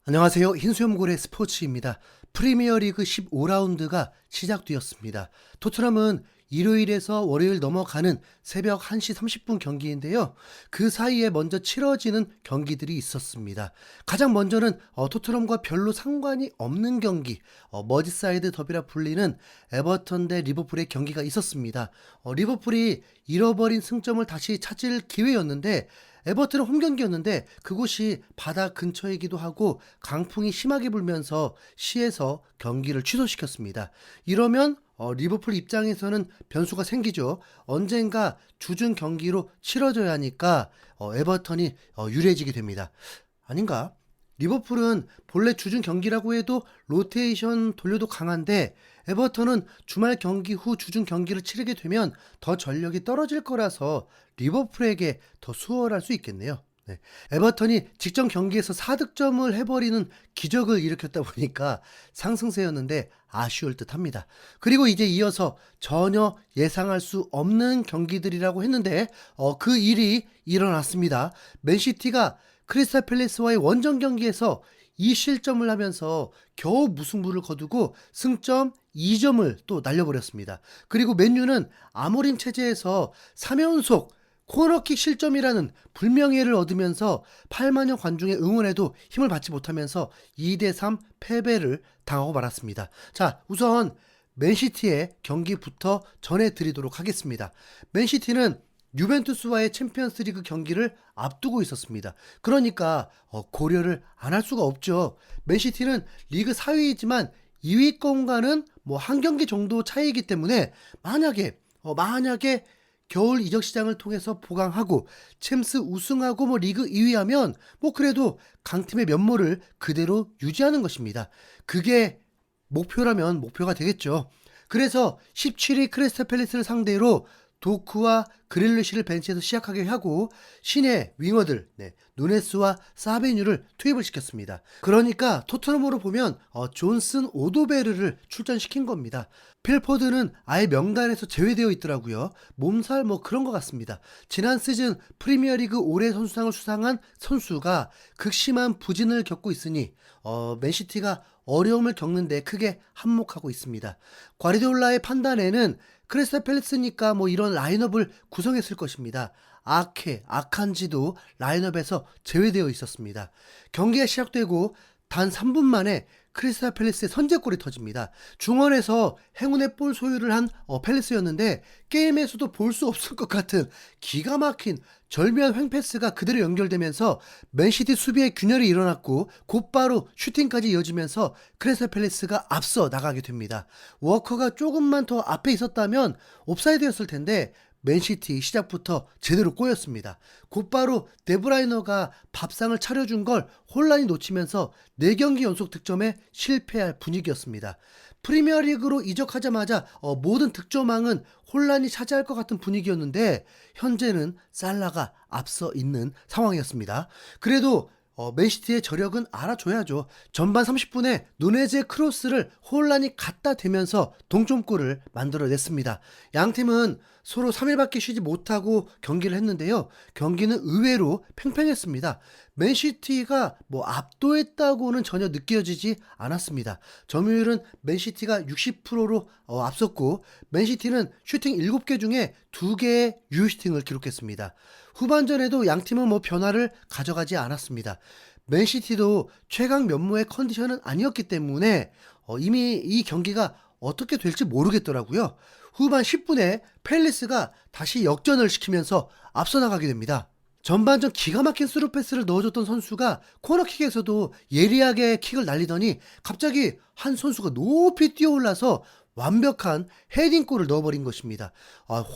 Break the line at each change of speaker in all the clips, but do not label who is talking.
안녕하세요. 흰수염고래 스포츠입니다. 프리미어리그 15라운드가 시작되었습니다. 토트넘은 일요일에서 월요일 넘어가는 새벽 1시 30분 경기인데요. 그 사이에 먼저 치러지는 경기들이 있었습니다. 가장 먼저는 토트넘과 별로 상관이 없는 경기, 머지사이드 더비라 불리는 에버턴 대 리버풀의 경기가 있었습니다. 리버풀이 잃어버린 승점을 다시 찾을 기회였는데 에버튼은 홈경기였는데 그곳이 바다 근처이기도 하고 강풍이 심하게 불면서 시에서 경기를 취소시켰습니다. 이러면 리버풀 입장에서는 변수가 생기죠. 언젠가 주중 경기로 치러져야 하니까 에버턴이 유리해지게 됩니다. 아닌가? 리버풀은 본래 주중 경기라고 해도 로테이션 돌려도 강한데 에버턴은 주말 경기 후 주중 경기를 치르게 되면 더 전력이 떨어질 거라서 리버풀에게 더 수월할 수 있겠네요. 네. 에버턴이 직전 경기에서 4득점을 해버리는 기적을 일으켰다 보니까 상승세였는데 아쉬울 듯 합니다. 그리고 이제 이어서 전혀 예상할 수 없는 경기들이라고 했는데 그 일이 일어났습니다. 맨시티가 크리스탈 팰리스와의 원정 경기에서 2실점을 하면서 겨우 무승부를 거두고 승점 2점을 또 날려버렸습니다. 그리고 맨유는 아모림 체제에서 3연속 코너킥 실점이라는 불명예를 얻으면서 8만여 관중의 응원에도 힘을 받지 못하면서 2대3 패배를 당하고 말았습니다. 자, 우선 맨시티의 경기부터 전해드리도록 하겠습니다. 맨시티는 유벤투스와의 챔피언스리그 경기를 앞두고 있었습니다. 그러니까 고려를 안 할 수가 없죠. 맨시티는 리그 4위이지만 2위권과는 뭐 한 경기 정도 차이이기 때문에 만약에 겨울 이적 시장을 통해서 보강하고 챔스 우승하고 뭐 리그 2위하면 뭐 그래도 강팀의 면모를 그대로 유지하는 것입니다. 그게 목표라면 목표가 되겠죠. 그래서 17위 크리스탈 팰리스를 상대로 도크와 그릴리시를 벤치에서 시작하게 하고 신의 윙어들 누네스와 사베뉴를 투입을 시켰습니다. 그러니까 토트넘으로 보면 존슨 오도베르를 출전시킨 겁니다. 필포드는 아예 명단에서 제외되어 있더라고요. 몸살 뭐 그런 것 같습니다. 지난 시즌 프리미어리그 올해 선수상을 수상한 선수가 극심한 부진을 겪고 있으니 맨시티가 어려움을 겪는데 크게 한몫하고 있습니다. 과리디올라의 판단에는 크리스탈 팰리스니까 뭐 이런 라인업을 구성했을 것입니다. 아칸지도 라인업에서 제외되어 있었습니다. 경기가 시작되고 단 3분 만에 크리스탈 팰리스의 선제골이 터집니다. 중원에서 행운의 볼 소유를 한 팰리스였는데 게임에서도 볼 수 없을 것 같은 기가 막힌 절묘한 횡패스가 그대로 연결되면서 맨시티 수비에 균열이 일어났고 곧바로 슈팅까지 이어지면서 크리스탈 팰리스가 앞서 나가게 됩니다. 워커가 조금만 더 앞에 있었다면 옵사이드였을 텐데 맨시티 시작부터 제대로 꼬였습니다. 곧바로 데브라이너가 밥상을 차려준 걸 혼란히 놓치면서 4경기 연속 득점에 실패할 분위기였습니다. 프리미어리그로 이적하자마자 모든 득점왕은 혼란이 차지할 것 같은 분위기였는데 현재는 살라가 앞서 있는 상황이었습니다. 그래도 맨시티의 저력은 알아줘야죠. 전반 30분에 누네즈의 크로스를 혼란이 갖다 대면서 동점골을 만들어냈습니다. 양팀은 서로 3일밖에 쉬지 못하고 경기를 했는데요. 경기는 의외로 팽팽했습니다. 맨시티가 뭐 압도했다고는 전혀 느껴지지 않았습니다. 점유율은 맨시티가 60%로 앞섰고 맨시티는 슈팅 7개 중에 2개의 유효슈팅을 기록했습니다. 후반전에도 양팀은 뭐 변화를 가져가지 않았습니다. 맨시티도 최강 면모의 컨디션은 아니었기 때문에 이미 이 경기가 어떻게 될지 모르겠더라고요. 후반 10분에 팰리스가 다시 역전을 시키면서 앞서 나가게 됩니다. 전반전 기가 막힌 스루 패스를 넣어줬던 선수가 코너킥에서도 예리하게 킥을 날리더니 갑자기 한 선수가 높이 뛰어올라서 완벽한 헤딩골을 넣어버린 것입니다.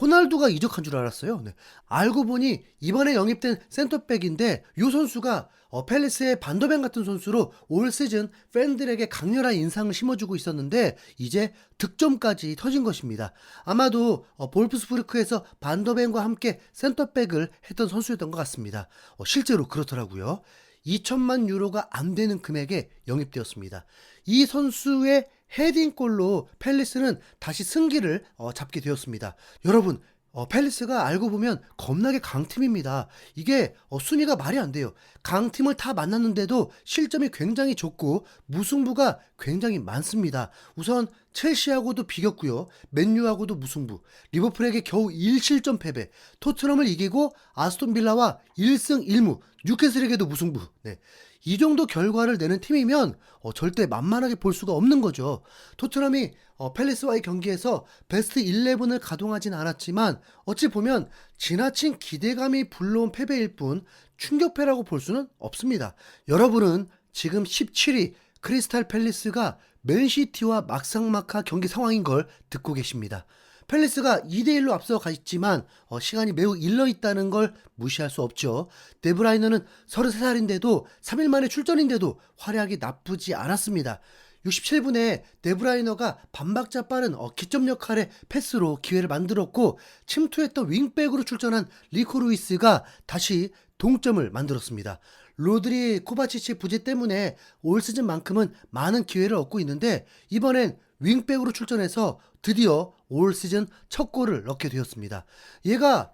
호날두가 이적한 줄 알았어요. 네. 알고 보니 이번에 영입된 센터백인데 이 선수가 팰리스의 반더벤 같은 선수로 올 시즌 팬들에게 강렬한 인상을 심어주고 있었는데 이제 득점까지 터진 것입니다. 아마도 볼프스부르크에서 반더벤과 함께 센터백을 했던 선수였던 것 같습니다. 실제로 그렇더라고요. 2천만 유로가 안 되는 금액에 영입되었습니다. 이 선수의 헤딩골로 팰리스는 다시 승기를 잡게 되었습니다. 여러분 팰리스가 알고 보면 겁나게 강팀입니다. 이게 순위가 말이 안 돼요. 강팀을 다 만났는데도 실점이 굉장히 적고 무승부가 굉장히 많습니다. 우선 첼시하고도 비겼고요. 맨유하고도 무승부, 리버풀에게 겨우 1실점 패배, 토트넘을 이기고 아스톤 빌라와 1승 1무, 뉴캐슬에게도 무승부. 네. 이 정도 결과를 내는 팀이면 절대 만만하게 볼 수가 없는 거죠. 토트넘이 팰리스와의 경기에서 베스트 11을 가동하진 않았지만 어찌 보면 지나친 기대감이 불러온 패배일 뿐 충격패라고 볼 수는 없습니다. 여러분은 지금 17위 크리스탈 팰리스가 맨시티와 막상막하 경기 상황인 걸 듣고 계십니다. 팰리스가 2대1로 앞서가 있지만 시간이 매우 일러있다는 걸 무시할 수 없죠. 데브라이너는 33살인데도 3일 만에 출전인데도 활약이 나쁘지 않았습니다. 67분에 데브라이너가 반박자 빠른 기점 역할의 패스로 기회를 만들었고 침투했던 윙백으로 출전한 리코 루이스가 다시 동점을 만들었습니다. 로드리, 코바치치 부재 때문에 올 시즌만큼은 많은 기회를 얻고 있는데 이번엔 윙백으로 출전해서 드디어 올 시즌 첫 골을 넣게 되었습니다. 얘가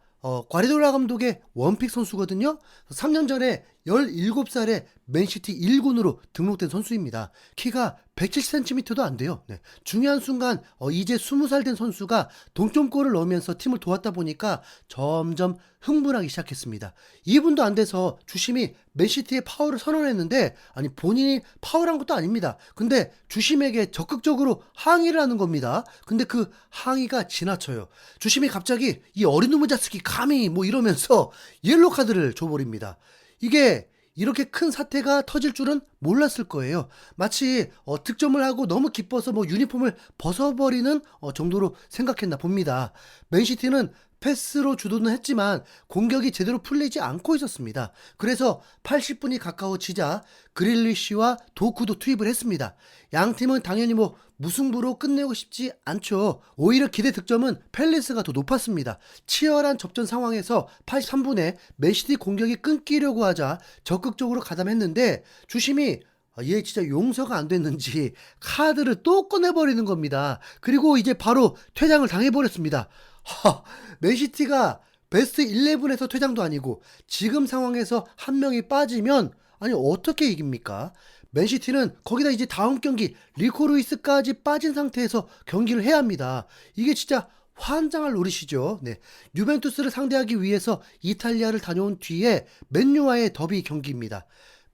과리돌라 감독의 원픽 선수거든요. 3년 전에 17살에 맨시티 1군으로 등록된 선수입니다. 키가 170cm도 안 돼요. 네. 중요한 순간 이제 20살 된 선수가 동점골을 넣으면서 팀을 도왔다 보니까 점점 흥분하기 시작했습니다. 2분도 안 돼서 주심이 맨시티의 파울을 선언했는데 아니 본인이 파울한 것도 아닙니다. 근데 주심에게 적극적으로 항의를 하는 겁니다. 근데 그 항의가 지나쳐요. 주심이 갑자기 이 어린 놈의 자식이 감히 뭐 이러면서 옐로 카드를 줘버립니다. 이게 이렇게 큰 사태가 터질 줄은 몰랐을 거예요. 마치 득점을 하고 너무 기뻐서 뭐 유니폼을 벗어버리는 정도로 생각했나 봅니다. 맨시티는 패스로 주도는 했지만 공격이 제대로 풀리지 않고 있었습니다. 그래서 80분이 가까워지자 그릴리쉬와 도쿠도 투입을 했습니다. 양 팀은 당연히 뭐 무승부로 끝내고 싶지 않죠. 오히려 기대 득점은 팰리스가 더 높았습니다. 치열한 접전 상황에서 83분에 맨시티 공격이 끊기려고 하자 적극적으로 가담했는데 주심이 얘 진짜 용서가 안 됐는지 카드를 또 꺼내버리는 겁니다. 그리고 이제 바로 퇴장을 당해버렸습니다. 맨시티가 베스트 11에서 퇴장도 아니고 지금 상황에서 한 명이 빠지면 아니 어떻게 이깁니까? 맨시티는 거기다 이제 다음 경기 리코 루이스까지 빠진 상태에서 경기를 해야 합니다. 이게 진짜 환장할 노릇이죠. 네. 유벤투스를 상대하기 위해서 이탈리아를 다녀온 뒤에 맨유와의 더비 경기입니다.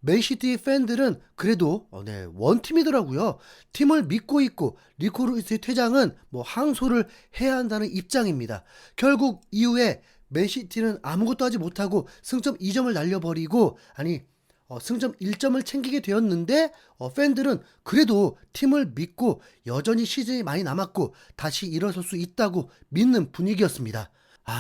맨시티 팬들은 그래도 원팀이더라고요. 팀을 믿고 있고 리코 루이스의 퇴장은 뭐 항소를 해야 한다는 입장입니다. 결국 이후에 맨시티는 아무것도 하지 못하고 승점 2점을 날려버리고 승점 1점을 챙기게 되었는데 팬들은 그래도 팀을 믿고 여전히 시즌이 많이 남았고 다시 일어설 수 있다고 믿는 분위기였습니다.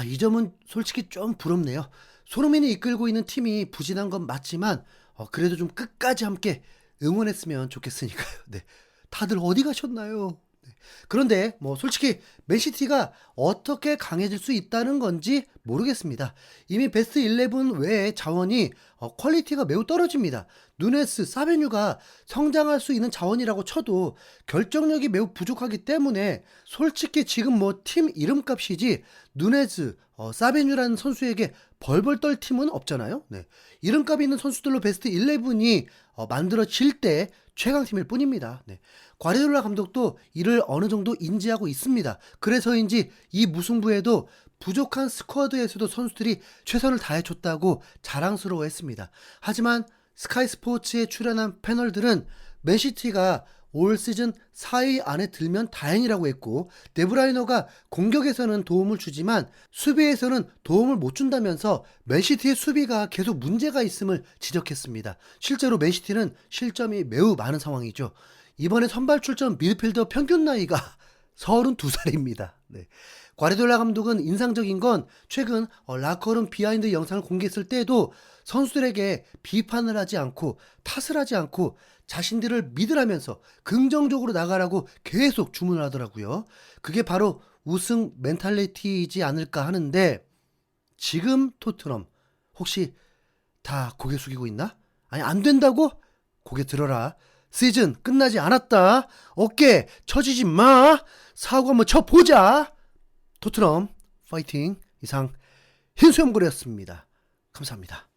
이 점은 솔직히 좀 부럽네요. 손흥민이 이끌고 있는 팀이 부진한 건 맞지만 그래도 좀 끝까지 함께 응원했으면 좋겠으니까요. 네. 다들 어디 가셨나요? 네. 그런데 뭐 솔직히 맨시티가 어떻게 강해질 수 있다는 건지 모르겠습니다. 이미 베스트 11 외의 자원이 퀄리티가 매우 떨어집니다. 누네스, 사베뉴가 성장할 수 있는 자원이라고 쳐도 결정력이 매우 부족하기 때문에 솔직히 지금 뭐 팀 이름값이지 누네스, 사베뉴라는 선수에게 벌벌 떨 팀은 없잖아요. 네. 이름값이 있는 선수들로 베스트 11이 만들어질 때 최강팀일 뿐입니다. 네. 과리돌라 감독도 이를 어느 정도 인지하고 있습니다. 그래서인지 이 무승부에도 부족한 스쿼드에서도 선수들이 최선을 다해줬다고 자랑스러워했습니다. 하지만 스카이 스포츠에 출연한 패널들은 맨시티가 올 시즌 4위 안에 들면 다행이라고 했고 데브라이너가 공격에서는 도움을 주지만 수비에서는 도움을 못 준다면서 맨시티의 수비가 계속 문제가 있음을 지적했습니다. 실제로 맨시티는 실점이 매우 많은 상황이죠. 이번에 선발 출전 미드필더 평균 나이가 32살입니다. 네. 과리돌라 감독은 인상적인 건 최근 라커룸 비하인드 영상을 공개했을 때도 선수들에게 비판을 하지 않고 탓을 하지 않고 자신들을 믿으라면서 긍정적으로 나가라고 계속 주문을 하더라고요. 그게 바로 우승 멘탈리티이지 않을까 하는데 지금 토트넘 혹시 다 고개 숙이고 있나? 아니 안 된다고? 고개 들어라. 시즌 끝나지 않았다. 어깨 처지지 마. 사고 한번 쳐보자. 토트넘 파이팅. 이상 흰수염고래였습니다. 감사합니다.